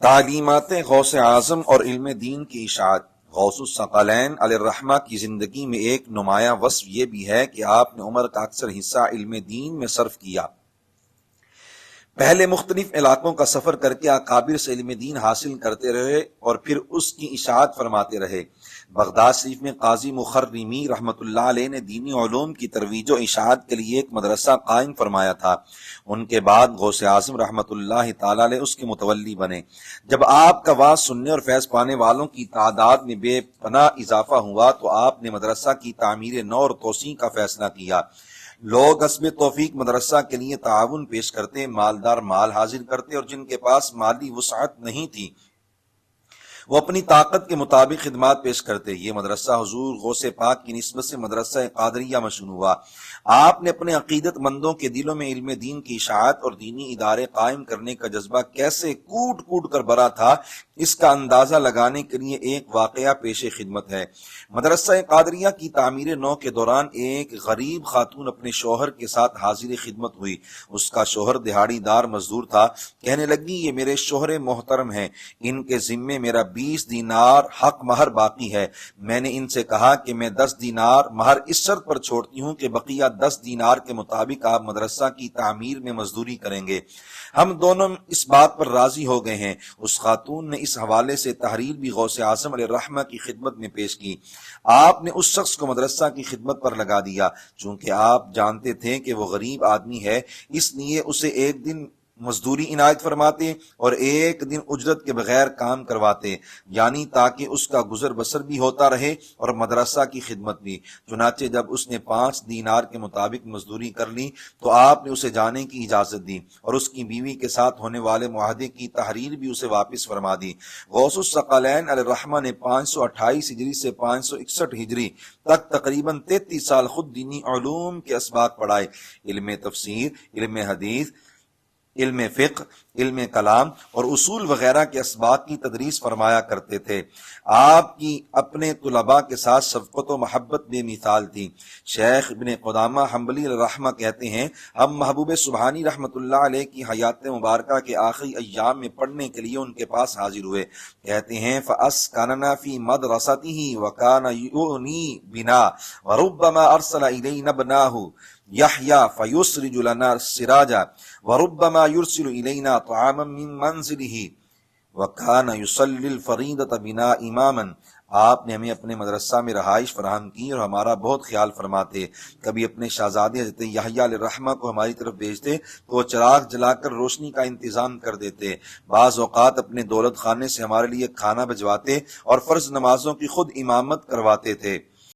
تعلیمات غوث اعظم اور علم دین کی اشاعت۔ غوث الثقلین علیہ الرحمہ کی زندگی میں ایک نمایاں وصف یہ بھی ہے کہ آپ نے عمر کا اکثر حصہ علم دین میں صرف کیا۔ پہلے مختلف علاقوں کا سفر کر کے اکابر سے علم دین حاصل کرتے رہے اور پھر اس کی اشاعت فرماتے رہے۔ بغداد شریف میں قاضی مخرمی رحمۃ اللہ علیہ نے دینی علوم کی ترویج و اشاعت کے لیے ایک مدرسہ قائم فرمایا تھا۔ ان کے بعد غوث اعظم رحمۃ اللہ تعالی علیہ اس کے متولی بنے۔ جب آپ کا واعظ سننے اور فیض پانے والوں کی تعداد میں بے پناہ اضافہ ہوا تو آپ نے مدرسہ کی تعمیر نو اور توسیع کا فیصلہ کیا۔ لوگ حسب توفیق مدرسہ کے لیے تعاون پیش کرتے، مالدار مال حاضر کرتے اور جن کے پاس مالی وسعت نہیں تھی وہ اپنی طاقت کے مطابق خدمات پیش کرتے۔ یہ مدرسہ حضور غوث پاک کی نسبت سے مدرسہ قادریہ مشہور ہوا۔ آپ نے اپنے عقیدت مندوں کے دلوں میں علم دین کی اشاعت اور دینی ادارے قائم کرنے کا جذبہ کیسے کوٹ کوٹ کر بھرا تھا، اس کا اندازہ لگانے کے لیے ایک واقعہ پیش خدمت ہے۔ مدرسہ قادریہ کی تعمیر نو کے دوران ایک غریب خاتون اپنے شوہر کے ساتھ حاضر خدمت ہوئی۔ اس کا شوہر دہاڑی دار مزدور تھا۔ کہنے لگی، یہ میرے شوہر محترم ہیں، ان کے ذمے میرا 20 دینار حق مہر باقی ہے۔ میں نے ان سے کہا کہ میں 10 دینار مہر اس شرط پر چھوڑتی ہوں کہ بقیہ 10 دینار کے مطابق آپ مدرسہ کی تعمیر میں مزدوری کریں گے۔ ہم دونوں اس بات پر راضی ہو گئے ہیں۔ اس خاتون نے اس حوالے سے تحریر بھی غوث اعظم علیہ الرحمہ کی خدمت میں پیش کی۔ آپ نے اس شخص کو مدرسہ کی خدمت پر لگا دیا۔ چونکہ آپ جانتے تھے کہ وہ غریب آدمی ہے، اس لیے اسے ایک دن مزدوری عنایت فرماتے اور ایک دن اجرت کے بغیر کام کرواتے، یعنی تاکہ اس کا گزر بسر بھی ہوتا رہے اور مدرسہ کی خدمت بھی۔ چنانچہ جب اس نے 5 دینار کے مطابق مزدوری کر لی تو آپ نے اسے جانے کی اجازت دی اور اس کی بیوی کے ساتھ ہونے والے معاہدے کی تحریر بھی اسے واپس فرما دی۔ غوث الثقلین علیہ الرحمہ نے 528 ہجری سے 561 ہجری تک تقریباً 33 سال خود دینی علوم کے اسباق پڑھائے۔ علم تفسیر، علم حدیث، علم فقہ، علم کلام اور اصول وغیرہ کے اسباق کی تدریس فرمایا کرتے تھے۔ آپ کی اپنے طلباء کے ساتھ شفقت و محبت بے مثال تھی۔ شیخ ابن قدامہ حنبلی رحمہ کہتے ہیں، ہم محبوب سبحانی رحمۃ اللہ علیہ کی حیات مبارکہ کے آخری ایام میں پڑھنے کے لیے ان کے پاس حاضر ہوئے۔ کہتے ہیں، فَأَسْكَنَنَا فِي مَدْرَسَتِهِ وَكَانَ يُؤْنِي بِنَا وَرُبَّمَا أَرْسَلَ إِلَيْنَا ابْنَاهُ يحییٰ فیسرج لنا السراج وربما يرسل إلینا طعاما من منزلہ وکان یصلی الفریضۃ بنا اماما۔ آپ نے ہمیں اپنے مدرسہ میں رہائش فراہم کی اور ہمارا بہت خیال فرماتے۔ کبھی اپنے شہزادے حضرت یحییٰ علیہ الرحمہ کو ہماری طرف بھیجتے تو وہ چراغ جلا کر روشنی کا انتظام کر دیتے۔ بعض اوقات اپنے دولت خانے سے ہمارے لیے کھانا بھجواتے اور فرض نمازوں کی خود امامت کرواتے تھے۔